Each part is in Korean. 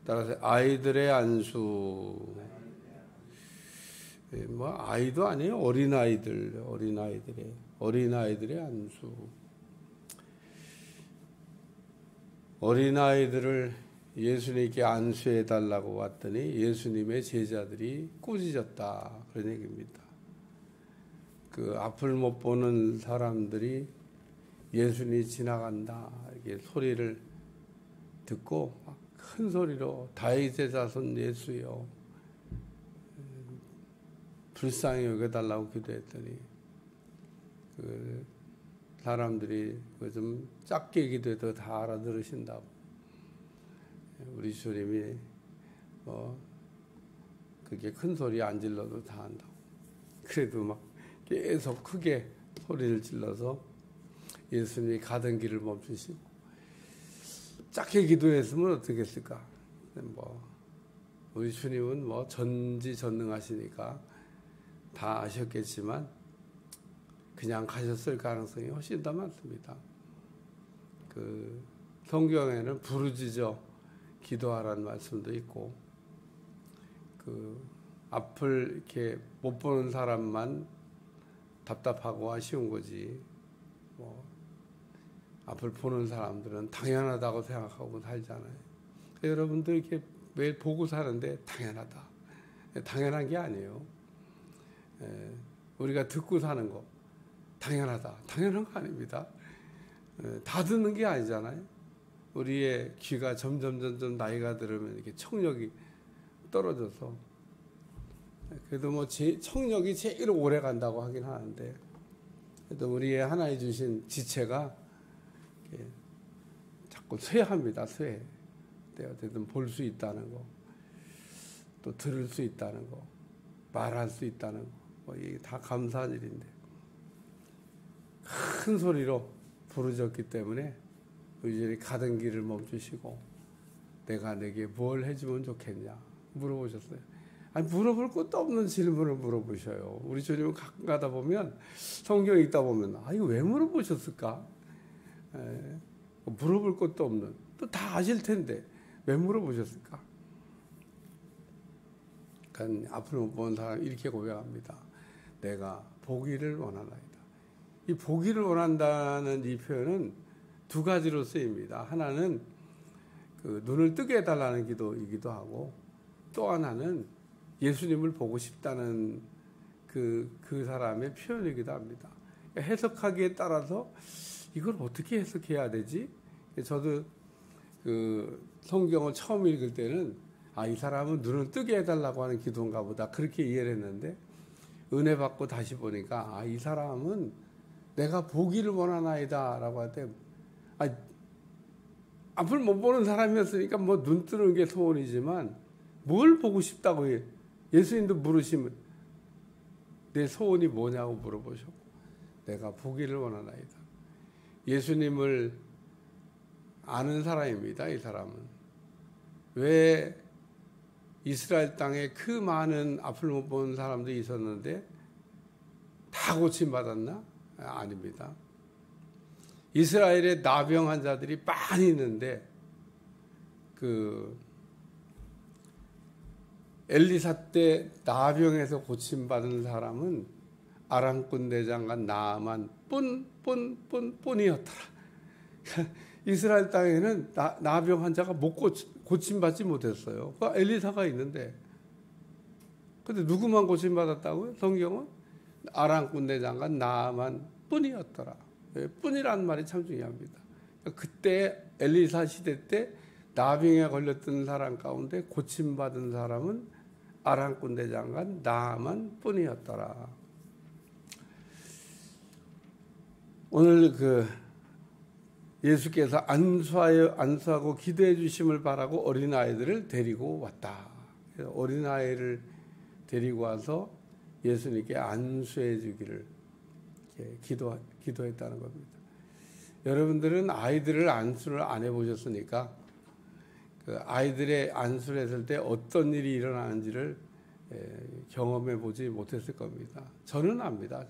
따라서 아이들의 안수. 뭐 아이도 아니에요. 어린아이들의 안수. 어린아이들을 예수님께 안수해 달라고 왔더니 예수님의 제자들이 꾸짖었다, 그런 얘기입니다. 그 앞을 못 보는 사람들이 예수님이 지나간다 이렇게 소리를 듣고 큰 소리로 다윗의 자손 예수여 불쌍히 여겨달라고 기도했더니 그 사람들이 좀 작게 기도해도 다 알아들으신다고. 우리 주님이 그게 큰 소리 안 질러도 다 한다고. 그래도 막 계속 크게 소리를 질러서 예수님이 가던 길을 멈추시고, 작게 기도했으면 어떻게 했을까? 우리 주님은 전지전능하시니까 다 아셨겠지만 그냥 가셨을 가능성이 훨씬 더 많습니다. 그 성경에는 부르짖어 기도하라는 말씀도 있고, 그 앞을 이렇게 못 보는 사람만 답답하고 아쉬운 거지, 앞을 보는 사람들은 당연하다고 생각하고 살잖아요. 여러분들 이렇게 매일 보고 사는데 당연하다, 당연한 게 아니에요. 우리가 듣고 사는 거 당연하다, 당연한 거 아닙니다. 다 듣는 게 아니잖아요. 우리의 귀가 점점 나이가 들으면 이렇게 청력이 떨어져서, 그래도 청력이 제일 오래 간다고 하긴 하는데, 그래도 우리의 하나님 주신 지체가 자꾸 쇠합니다. 쇠. 어쨌든 볼 수 있다는 거, 또 들을 수 있다는 거, 말할 수 있다는 거, 이게 다 감사한 일인데, 큰 소리로 부르짖기 때문에 의전이 가던 길을 멈추시고 내가 내게 뭘 해주면 좋겠냐 물어보셨어요. 아니, 물어볼 것도 없는 질문을 물어보셔요. 우리 주님은 가끔 가다 보면, 성경에 있다 보면, 이거 왜 물어보셨을까? 물어볼 것도 없는, 또 다 아실 텐데 왜 물어보셨을까? 그러니까 앞을 못 보는 사람이 이렇게 고백합니다. 내가 보기를 원하나이다. 이 보기를 원한다는 이 표현은 두 가지로 쓰입니다. 하나는 그 눈을 뜨게 해달라는 기도이기도 하고, 또 하나는 예수님을 보고 싶다는 그 사람의 표현이기도 합니다. 해석하기에 따라서 이걸 어떻게 해석해야 되지? 저도 그 성경을 처음 읽을 때는 이 사람은 눈을 뜨게 해달라고 하는 기도인가 보다, 그렇게 이해를 했는데, 은혜 받고 다시 보니까 이 사람은 내가 보기를 원하나이다 라고 할 때, 앞을 못 보는 사람이었으니까 눈 뜨는 게 소원이지만 뭘 보고 싶다고 해. 예수님도 물으시면 내 소원이 뭐냐고 물어보셨고, 내가 보기를 원하나이다. 예수님을 아는 사람입니다. 이 사람은 왜 이스라엘 땅에 그 많은 앞을 못 보는 사람들이 있었는데 다 고침받았나? 아닙니다. 이스라엘에 나병 환자들이 많이 있는데 그 엘리사 때 나병에서 고침받은 사람은 아람군 대장간 나아만 뿐이었더라. 이스라엘 땅에는 나병 환자가 고침받지 못했어요. 그 엘리사가 있는데, 근데 누구만 고침받았다고요? 성경은 아람군 대장간 나아만 뿐이었더라. 뿐이라는 말이 참 중요합니다. 그때 엘리사 시대 때 나병에 걸렸던 사람 가운데 고침받은 사람은 아람군 대장간 나아만 뿐이었더라. 오늘 예수께서 안수하고 기도해 주심을 바라고 어린아이들을 데리고 왔다. 어린아이를 데리고 와서 예수님께 안수해 주기를 기도했다는 겁니다. 여러분들은 아이들을 안수를 안 해보셨으니까 그 아이들의 안수를 했을 때 어떤 일이 일어나는지를 경험해 보지 못했을 겁니다. 저는 압니다.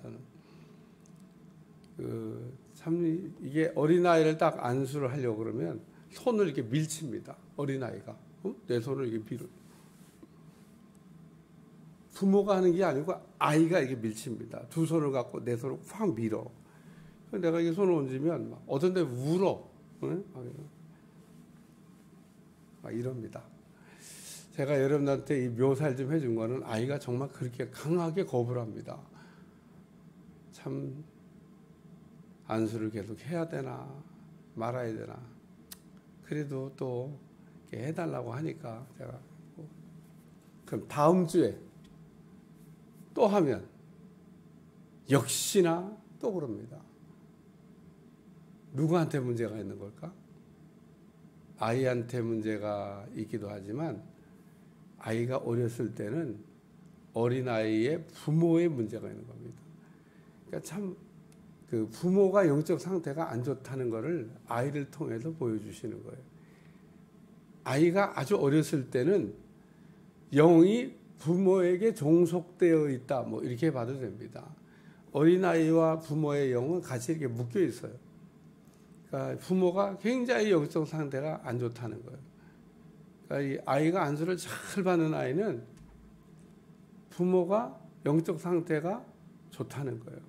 참 이게 어린아이를 딱 안수를 하려고 그러면 손을 이렇게 밀칩니다. 어린아이가 내 손을 이렇게 밀어. 부모가 하는 게 아니고 아이가 이게 밀칩니다. 두 손을 갖고 내 손을 확 밀어. 내가 이 손을 얹으면 막 어떤 데 울어. 응? 막 이럽니다. 제가 여러분한테 이 묘사를 좀 해준 거는 아이가 정말 그렇게 강하게 거부를 합니다. 참 안수를 계속 해야 되나 말아야 되나. 그래도 또 이렇게 해달라고 하니까 제가 그럼 다음 주에 또 하면 역시나 또 그럽니다. 누구한테 문제가 있는 걸까? 아이한테 문제가 있기도 하지만 아이가 어렸을 때는 어린아이의 부모의 문제가 있는 겁니다. 그러니까 참 그 부모가 영적 상태가 안 좋다는 것을 아이를 통해서 보여주시는 거예요. 아이가 아주 어렸을 때는 영이 부모에게 종속되어 있다, 뭐 이렇게 봐도 됩니다. 어린아이와 부모의 영은 같이 이렇게 묶여 있어요. 그러니까 부모가 굉장히 영적 상태가 안 좋다는 거예요. 그러니까 이 아이가 안수를 잘 받는 아이는 부모가 영적 상태가 좋다는 거예요.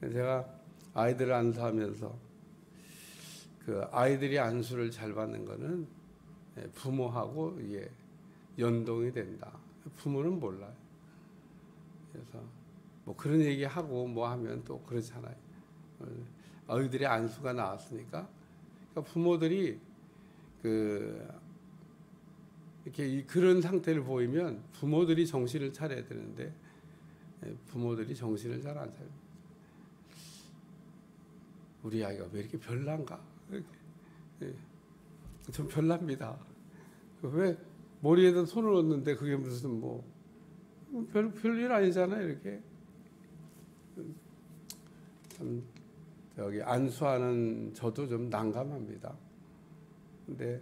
제가 아이들을 안수하면서 그 아이들이 안수를 잘 받는 거는 부모하고 이게 연동이 된다. 부모는 몰라요. 그래서 뭐 그런 얘기하고 뭐 하면 또 그렇잖아요. 아이들의 안수가 나왔으니까 그러니까 부모들이 이렇게 그런 상태를 보이면 부모들이 정신을 차려야 되는데 부모들이 정신을 잘 안 차려요. 우리 아이가 왜 이렇게 별난가? 좀 별납니다. 왜 머리에다 손을 얹는데 그게 무슨 별일 아니잖아요. 이렇게 참 여기 안수하는 저도 좀 난감합니다. 근데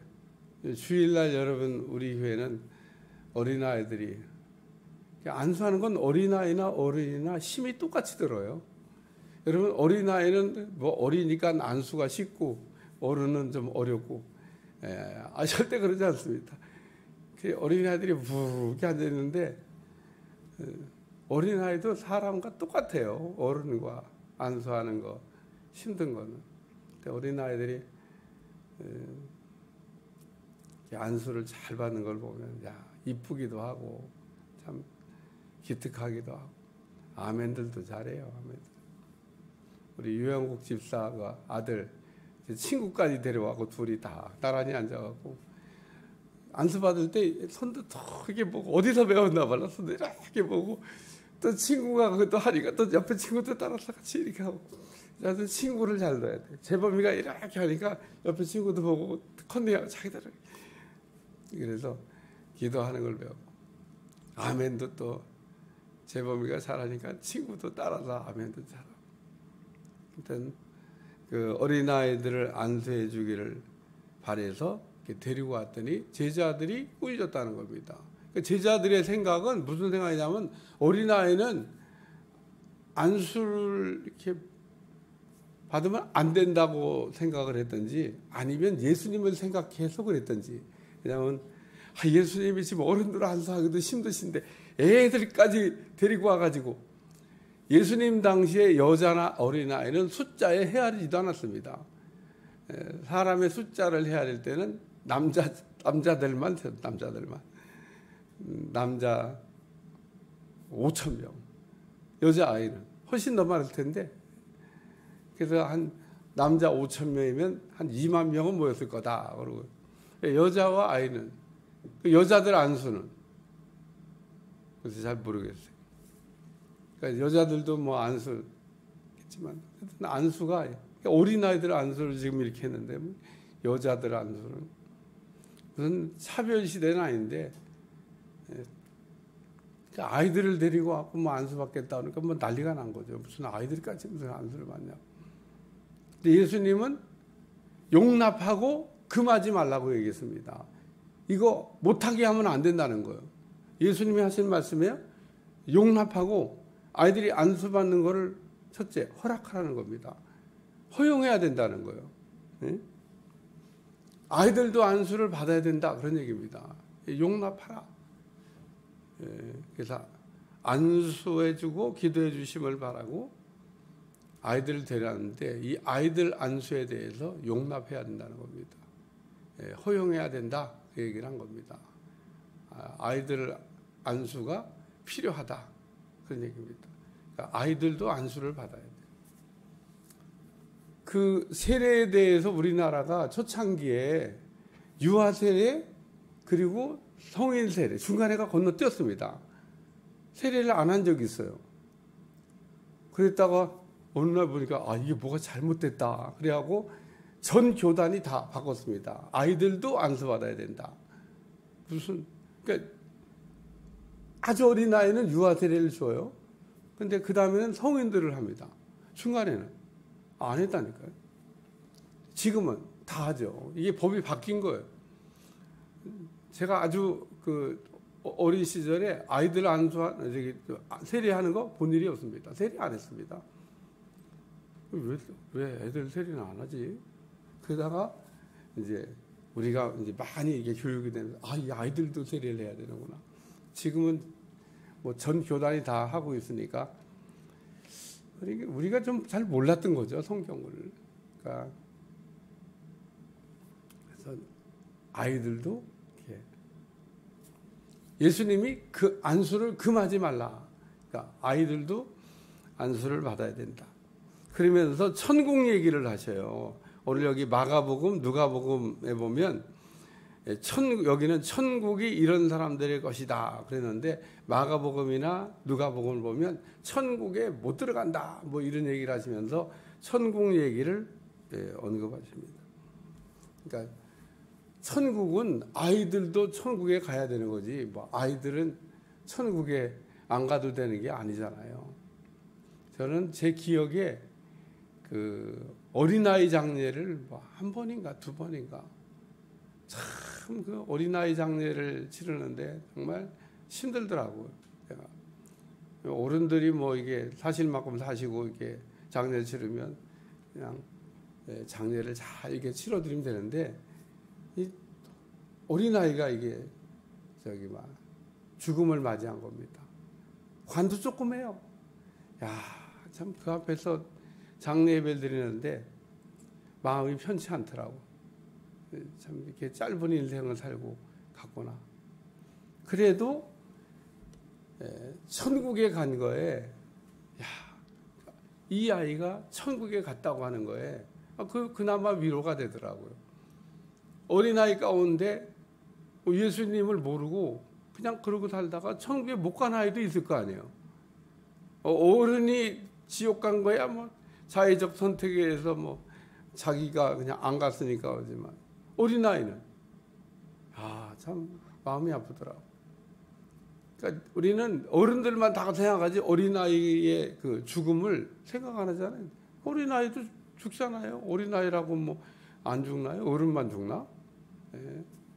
주일날 여러분 우리 교회는 어린아이들이 안수하는 건 어린아이나 어른이나 힘이 똑같이 들어요. 여러분 어린아이는 뭐 어리니까 안수가 쉽고 어른은 좀 어렵고 절대 그러지 않습니다. 어린아이들이 부르게 앉아있는데 어린아이도 사람과 똑같아요. 어른과 안수하는 거 힘든 거는. 어린아이들이 안수를 잘 받는 걸 보면 이쁘기도 하고 참 기특하기도 하고 아멘들도 잘해요. 아멘들. 우리 유영국 집사가 아들 친구까지 데려와고 둘이 다 나란히 앉아갖고 안수 받을 때 손도 더 이렇게 보고 어디서 배웠나 봐라 손도 이렇게 보고 또 친구가 그것도 하니까 또 옆에 친구도 따라서 같이 이렇게 하고 나도 친구를 잘 둬야 돼. 재범이가 이렇게 하니까 옆에 친구도 보고 컨닝하고 자기들 그래서 기도하는 걸 배우고 아멘도 또 재범이가 잘하니까 친구도 따라서 아멘도 잘하고. 일단 그 어린아이들을 안수해 주기를 바래서 데리고 왔더니 제자들이 꾸짖었다는 겁니다. 그 제자들의 생각은 무슨 생각이냐면 어린아이는 안수를 이렇게 받으면 안 된다고 생각을 했든지 아니면 예수님을 생각해서 그랬든지. 왜냐하면 예수님이 지금 어른들 안수하기도 힘드신데 애들까지 데리고 와가지고 예수님 당시에 여자나 어린아이는 숫자에 헤아리지도 않았습니다. 사람의 숫자를 헤아릴 때는 남자들만 남자 5,000명, 여자아이는 훨씬 더 많을 텐데 그래서 한 남자 5,000명이면 한 2만 명은 모였을 거다. 그러고 여자와 아이는 그 여자들 안수는 그래서 잘 모르겠어요. 그러니까 여자들도 뭐 안수겠지만 안수가 어린아이들 안수를 지금 이렇게 했는데 여자들 안수는 무슨 차별 시대는 아닌데 그러니까 아이들을 데리고 와서 뭐 안수 받겠다 그러니까 뭐 난리가 난 거죠. 무슨 아이들까지 무슨 안수를 받냐. 근데 예수님은 용납하고 금하지 말라고 얘기했습니다. 이거 못하게 하면 안 된다는 거예요. 예수님이 하신 말씀이에요. 용납하고 아이들이 안수 받는 거를 첫째 허락하라는 겁니다. 허용해야 된다는 거예요. 네? 아이들도 안수를 받아야 된다 그런 얘기입니다. 용납하라. 그래서 안수해주고 기도해 주심을 바라고 아이들을 데려왔는데 이 아이들 안수에 대해서 용납해야 된다는 겁니다. 허용해야 된다 그 얘기를 한 겁니다. 아이들 안수가 필요하다 그런 얘기입니다. 그러니까 아이들도 안수를 받아야 돼요. 그 세례에 대해서 우리나라가 초창기에 유아 세례 그리고 성인 세례 중간에가 건너뛰었습니다. 세례를 안 한 적이 있어요. 그랬다가 어느 날 보니까 이게 뭐가 잘못됐다. 그래갖고 전 교단이 다 바꿨습니다. 아이들도 안수받아야 된다. 그러니까 아주 어린 나이는 유아 세례를 줘요. 근데 그 다음에는 성인들을 합니다. 중간에는 안 했다니까요. 지금은 다 하죠. 이게 법이 바뀐 거예요. 제가 아주 그 어린 시절에 아이들 세례하는 거 본 일이 없습니다. 세례 안 했습니다. 왜 애들 세례는 안 하지? 그러다가 이제 우리가 이제 많이 이게 교육이 되면서 이 아이들도 세례를 해야 되는구나. 지금은 뭐 전 교단이 다 하고 있으니까 우리가 좀 잘 몰랐던 거죠, 성경을. 그러니까 그래서 아이들도 이렇게 예수님이 그 안수를 금하지 말라. 그러니까 아이들도 안수를 받아야 된다. 그러면서 천국 얘기를 하셔요. 오늘 여기 마가복음, 누가복음에 보면 여기는 천국이 이런 사람들의 것이다 그랬는데 마가복음이나 누가복음을 보면 천국에 못 들어간다 뭐 이런 얘기를 하시면서 천국 얘기를 언급하십니다. 그러니까 천국은 아이들도 천국에 가야 되는 거지 뭐 아이들은 천국에 안 가도 되는 게 아니잖아요. 저는 제 기억에 그 어린아이 장례를 뭐 한 번인가 두 번인가 참 그 어린아이 장례를 치르는데 정말 힘들더라고요. 제가. 어른들이 뭐 이게 사실 만큼 사시고 이렇게 장례를 치르면 그냥 장례를 잘 이렇게 치러드리면 되는데 이 어린아이가 이게 죽음을 맞이한 겁니다. 관도 조그매요. 참 그 앞에서 장례 예배를 드리는데 마음이 편치 않더라고. 참 이렇게 짧은 인생을 살고 갔구나. 그래도 천국에 간 거에 이 아이가 천국에 갔다고 하는 거에 그나마 위로가 되더라고요. 어린아이 가운데 예수님을 모르고 그냥 그러고 살다가 천국에 못 간 아이도 있을 거 아니에요. 어른이 지옥 간 거야 뭐 자의적 선택에 의해서 뭐 자기가 그냥 안 갔으니까 그러지만 어린아이는 참 마음이 아프더라고. 그러니까 우리는 어른들만 다 생각하지 어린아이의 그 죽음을 생각 안 하잖아요. 어린아이도 죽잖아요. 어린아이라고 뭐 안 죽나요? 어른만 죽나?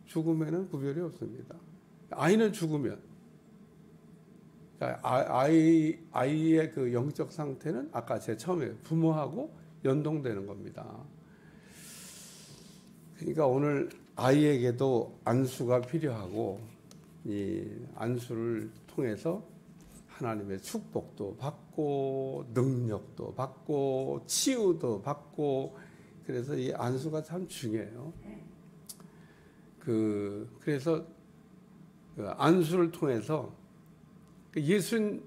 죽음에는 구별이 없습니다. 아이는 죽으면 그러니까 아이의 그 영적 상태는 아까 제가 처음에 부모하고 연동되는 겁니다. 그러니까 오늘 아이에게도 안수가 필요하고 이 안수를 통해서 하나님의 축복도 받고 능력도 받고 치유도 받고 그래서 이 안수가 참 중요해요. 그래서 그 안수를 통해서 예수님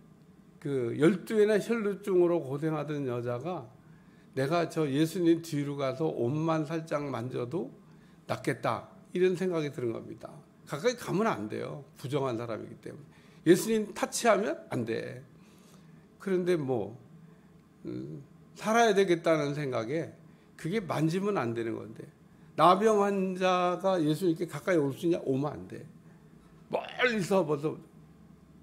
12회나 혈루증으로 고생하던 여자가 내가 저 예수님 뒤로 가서 옷만 살짝 만져도 낫겠다 이런 생각이 드는 겁니다. 가까이 가면 안 돼요. 부정한 사람이기 때문에. 예수님 타치하면 안 돼. 그런데 살아야 되겠다는 생각에 그게 만지면 안 되는 건데 나병 환자가 예수님께 가까이 올 수 있냐? 오면 안 돼. 멀리서 벌써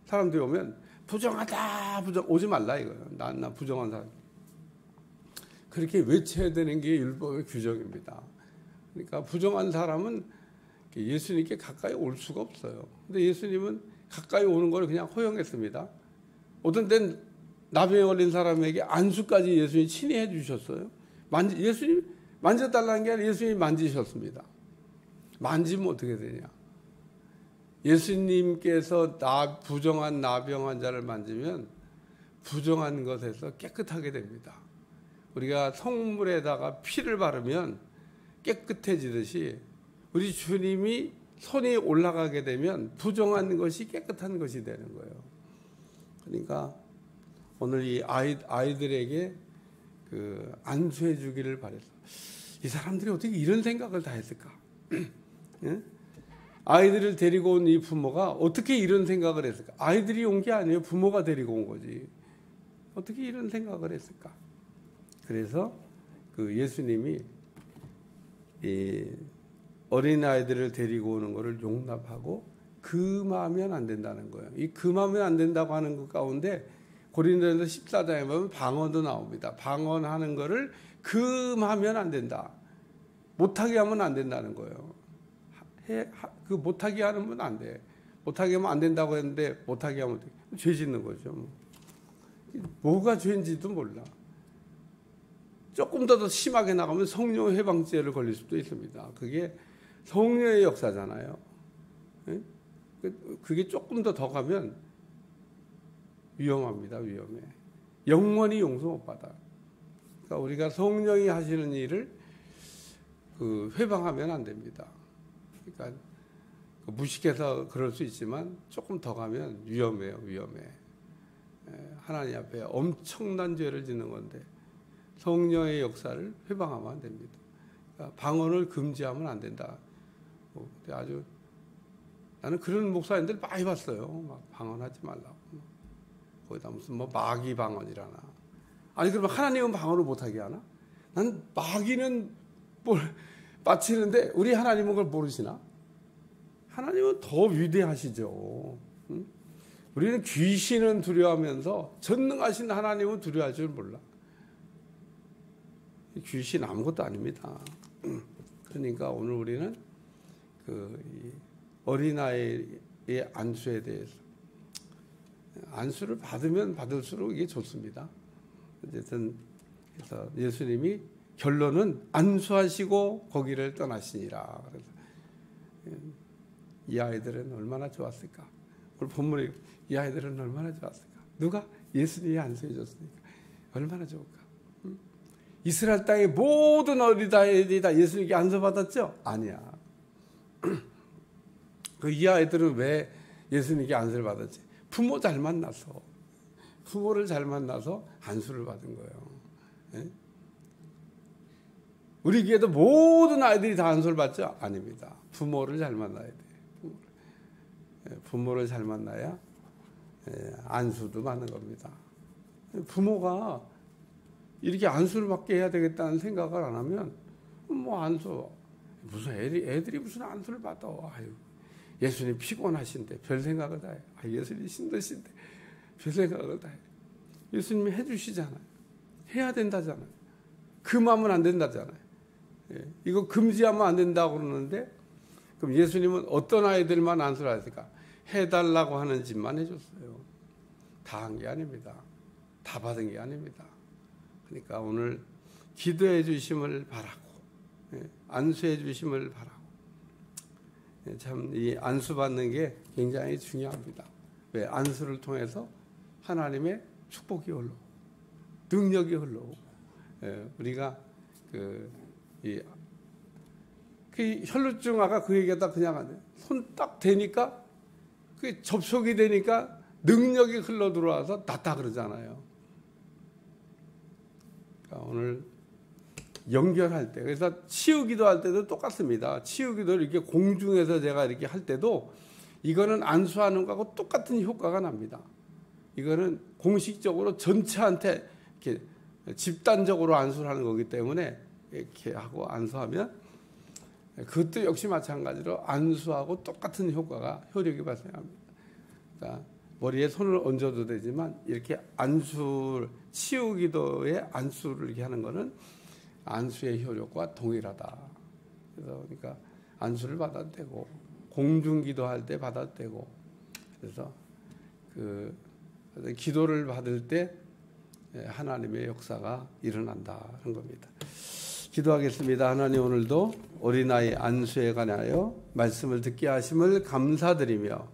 사람들이 오면 부정하다 오지 말라 이거예요. 나 부정한 사람. 그렇게 외쳐야 되는 게 율법의 규정입니다. 그러니까 부정한 사람은 예수님께 가까이 올 수가 없어요. 근데 예수님은 가까이 오는 걸 그냥 허용했습니다. 어떤 때는 나병에 걸린 사람에게 안수까지 예수님이 친히 해주셨어요. 예수님 만져달라는 게 아니라 예수님이 만지셨습니다. 만지면 어떻게 되냐? 예수님께서 부정한 나병 환자를 만지면 부정한 것에서 깨끗하게 됩니다. 우리가 성물에다가 피를 바르면 깨끗해지듯이 우리 주님이 손이 올라가게 되면 부정한 것이 깨끗한 것이 되는 거예요. 그러니까 오늘 이 아이들에게 그 안수해 주기를 바랬어. 이 사람들이 어떻게 이런 생각을 다 했을까? 예? 아이들을 데리고 온 이 부모가 어떻게 이런 생각을 했을까? 아이들이 온 게 아니에요. 부모가 데리고 온 거지. 어떻게 이런 생각을 했을까? 그래서 그 예수님이 이 어린아이들을 데리고 오는 것을 용납하고 금하면 안 된다는 거예요. 이 금하면 안 된다고 하는 것 가운데 고린도전서 14장에 보면 방언도 나옵니다. 방언하는 거를 금하면 안 된다. 못하게 하면 안 된다는 거예요. 그 못하게 하면 안 돼. 못하게 하면 안 된다고 했는데 못하게 하면 죄 짓는 거죠. 뭐가 죄인지도 몰라. 조금 더 심하게 나가면 성령 해방죄를 걸릴 수도 있습니다. 그게 성령의 역사잖아요. 그게 조금 더 가면 위험합니다. 위험해. 영원히 용서 못 받아. 그러니까 우리가 성령이 하시는 일을 회방하면 안 됩니다. 그러니까 무식해서 그럴 수 있지만 조금 더 가면 위험해요. 위험해. 하나님 앞에 엄청난 죄를 짓는 건데 성령의 역사를 회방하면 안 됩니다. 그러니까 방언을 금지하면 안 된다. 아주 나는 그런 목사님들 많이 봤어요. 막 방언하지 말라고. 거기다 무슨 마귀 방언이라나. 아니 그러면 하나님은 방언을 못하게 하나? 난 마귀는 뭘 바치는데 우리 하나님은 그걸 모르시나? 하나님은 더 위대하시죠. 응? 우리는 귀신은 두려워하면서 전능하신 하나님은 두려워할 줄 몰라. 귀신 아무것도 아닙니다. 그러니까 오늘 우리는 그 어린아이의 안수에 대해서 안수를 받으면 받을수록 이게 좋습니다. 어쨌든 그래서 예수님이 결론은 안수하시고 거기를 떠나시니라. 그래서 이 아이들은 얼마나 좋았을까? 오늘 본문에 이 아이들은 얼마나 좋았을까? 누가? 예수님이 안수해 줬으니까 얼마나 좋을까? 이스라엘 땅의 모든 어린아이들이 다 예수님께 안수받았죠? 아니야. 이 아이들은 왜 예수님께 안수를 받았지? 부모 잘 만나서, 부모를 잘 만나서 안수를 받은 거예요. 네? 우리 교회도 모든 아이들이 다 안수를 받죠? 아닙니다. 부모를 잘 만나야 돼. 부모를 잘 만나야 안수도 받는 겁니다. 부모가 이렇게 안수를 받게 해야 되겠다는 생각을 안 하면 안수 무슨 애들이 무슨 안수를 받아. 아유, 예수님 피곤하신데 별 생각을 다 해. 예수님 힘드신데 별 생각을 다 해. 예수님이 해주시잖아요. 해야 된다잖아요. 금하면 안 된다잖아요. 이거 금지하면 안 된다고 그러는데 그럼 예수님은 어떤 아이들만 안수를 하실까? 해달라고 하는 짓만 해줬어요. 다 한 게 아닙니다. 다 받은 게 아닙니다. 그러니까 오늘 기도해 주심을 바라고 안수해 주심을 바라고 참 이 안수 받는 게 굉장히 중요합니다. 왜? 안수를 통해서 하나님의 축복이 흘러오고 능력이 흘러오고 우리가 이 혈루증아가 그 얘기하다 그냥 안 돼. 손 딱 대니까 그게 접촉이 되니까 능력이 흘러 들어와서 낫다 그러잖아요. 그러니까 오늘 연결할 때 그래서 치유기도 할 때도 똑같습니다. 치유기도를 이렇게 공중에서 제가 이렇게 할 때도 이거는 안수하는 거하고 똑같은 효과가 납니다. 이거는 공식적으로 전체한테 이렇게 집단적으로 안수를 하는 거기 때문에 이렇게 하고 안수하면 그것도 역시 마찬가지로 안수하고 똑같은 효력이 발생합니다. 그러니까 머리에 손을 얹어도 되지만 이렇게 치유기도의 안수를 이렇게 하는 거는 안수의 효력과 동일하다. 그러니까 안수를 받아도 되고 공중기도할 때 받아도 되고 그래서 기도를 받을 때 하나님의 역사가 일어난다는 겁니다. 기도하겠습니다. 하나님, 오늘도 어린아이 안수에 관하여 말씀을 듣게 하심을 감사드리며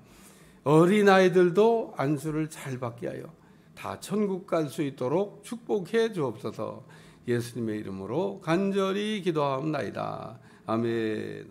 어린아이들도 안수를 잘 받게 하여 다 천국 갈 수 있도록 축복해 주옵소서. 예수님의 이름으로 간절히 기도하옵나이다. 아멘.